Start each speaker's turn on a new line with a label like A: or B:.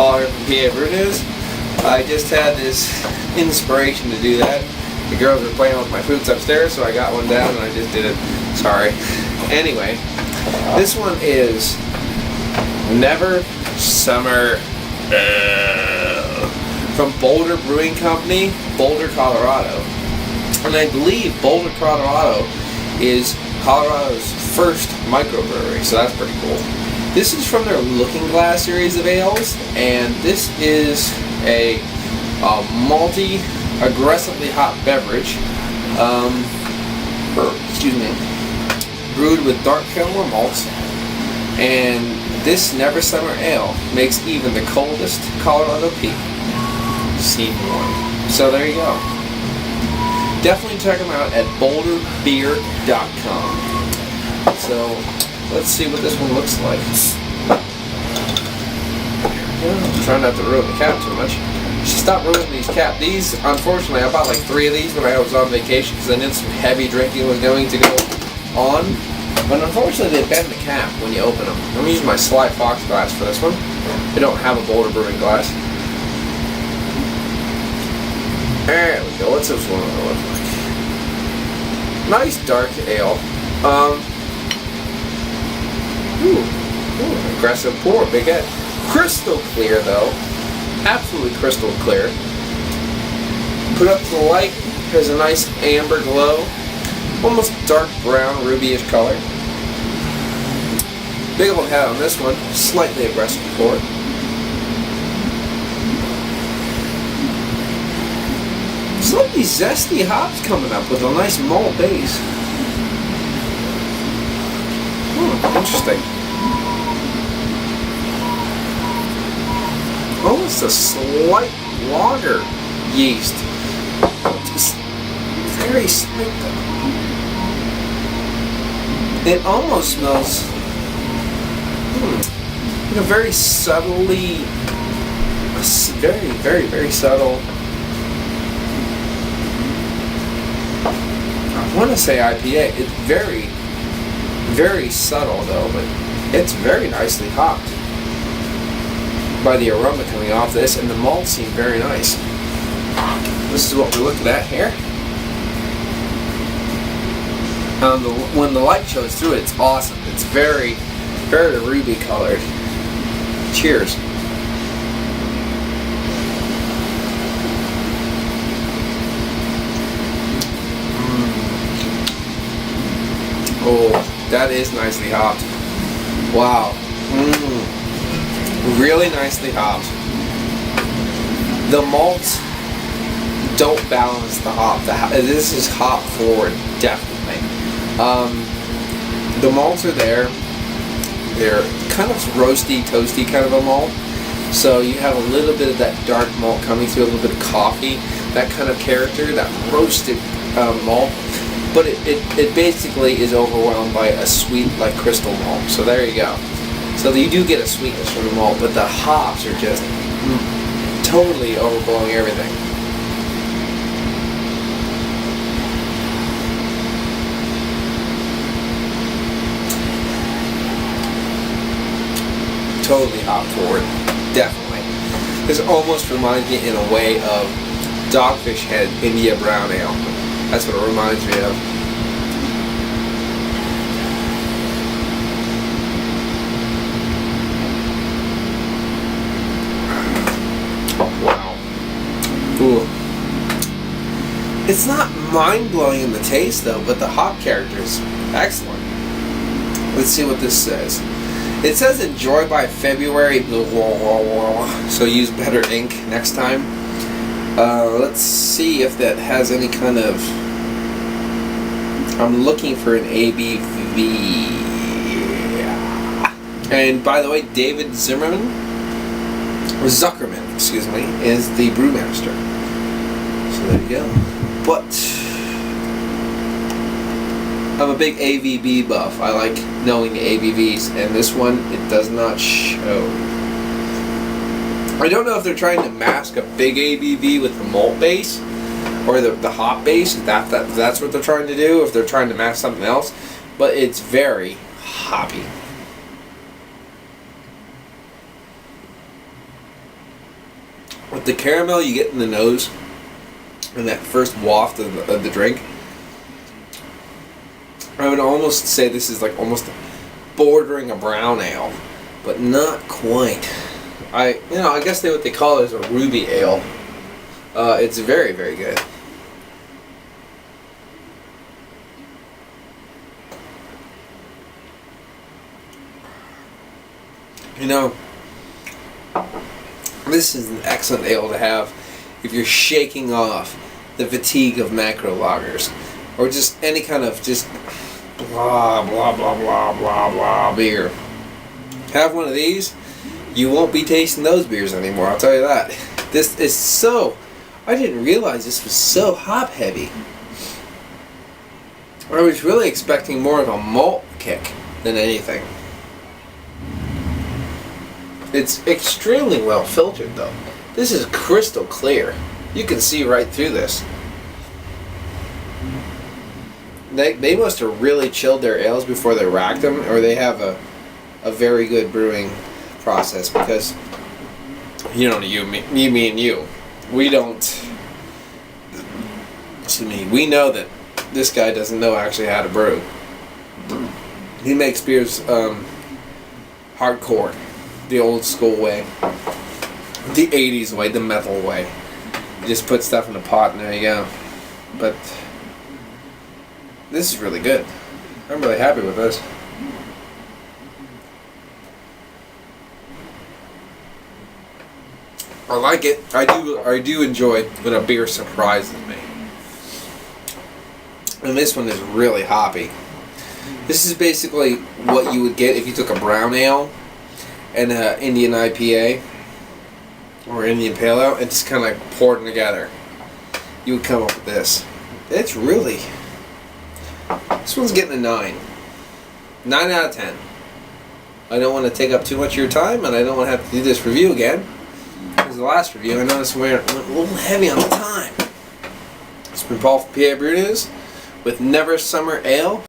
A: Paul here from PABrewNews. I just had this inspiration to do that. The girls were playing with my flutes upstairs, so I got one down and I just did it. Sorry. Anyway, this one is Never Summer from Boulder Brewing Company, Boulder, Colorado. And I believe Boulder, Colorado is Colorado's first microbrewery, so that's pretty cool. This is from their Looking Glass series of ales, and this is a malty, aggressively hot beverage, brewed with dark fillmore malts, and this Never Summer Ale makes even the coldest Colorado peak seem warm. So there you go. Definitely check them out at boulderbeer.com. So let's see what this one looks like. I'm trying not to ruin the cap too much. Stop ruining these cap. These, unfortunately, I bought like 3 of these when I was on vacation because I knew some heavy drinking was going to go on. But unfortunately, they bend the cap when you open them. I'm using my Sly Fox glass for this one. I don't have a Boulder Brewing glass. There we go. What's this one look like? Nice dark ale. Aggressive pour, big head. Crystal clear though. Absolutely crystal clear. Put up to the light. Has a nice amber glow. Almost dark brown, rubyish color. Big old head on this one. Slightly aggressive pour. Slightly zesty hops coming up with a nice malt base. Interesting. Almost a slight lager yeast. Just very slight though. It almost smells like a very subtly, very subtle. I want to say IPA. It's very subtle though, but it's very nicely hopped by the aroma coming off this, and the malts seem very nice. This is what we're looking at here. When the light shows through it, it's awesome. It's very ruby colored. Cheers. Oh, that is nicely hopped. Wow. Really nicely hopped. The malts don't balance the hop. This is hop forward, definitely. The malts are there. They're kind of roasty, toasty kind of a malt. So you have a little bit of that dark malt coming through, a little bit of coffee, that kind of character, that roasted malt. But it basically is overwhelmed by a sweet, like crystal malt. So there you go. So you do get a sweetness from the malt, but the hops are just totally overblowing everything. Totally hop forward, definitely. This almost reminds me in a way of Dogfish Head India Brown Ale. That's what it reminds me of. Wow. Ooh. It's not mind-blowing in the taste though, but the hop character is excellent. Let's see what this says. It says enjoy by February, so use better ink next time. Let's see if that has any kind of... I'm looking for an ABV. And by the way, David Zuckerman, is the brewmaster. So there you go. But I'm a big ABV buff. I like knowing the ABVs, and this one, it does not show. I don't know if they're trying to mask a big ABV with the malt base or the hop base. That's what they're trying to do. If they're trying to mask something else, but it's very hoppy. The caramel you get in the nose and that first waft of the drink, I would almost say this is like almost bordering a brown ale, but not quite. I guess what they call it is a ruby ale. It's very, very good. This is an excellent ale to have if you're shaking off the fatigue of macro lagers, or just any kind of just blah blah blah blah blah blah beer. Have one of these, you won't be tasting those beers anymore, I'll tell you that. This is so, I didn't realize this was so hop heavy. I was really expecting more of a malt kick than anything. It's extremely well filtered though. This is crystal clear. You can see right through this. They must have really chilled their ales before they racked them, or they have a very good brewing process, because me and you, we don't. We know that this guy doesn't know actually how to brew. He makes beers hardcore, the old school way, the 80s way, the metal way. You just put stuff in a pot and there you go. But this is really good. I'm really happy with this. I like it. I do enjoy when a beer surprises me. And this one is really hoppy. This is basically what you would get if you took a brown ale and an Indian IPA or Indian Pale Ale and just kind of like poured them together. You would come up with this. It's really... This one's getting a 9. 9 out of 10. I don't want to take up too much of your time, and I don't want to have to do this review again. Because the last review, I noticed we went a little heavy on the time. It's been Paul from PABrewNews with Never Summer Ale.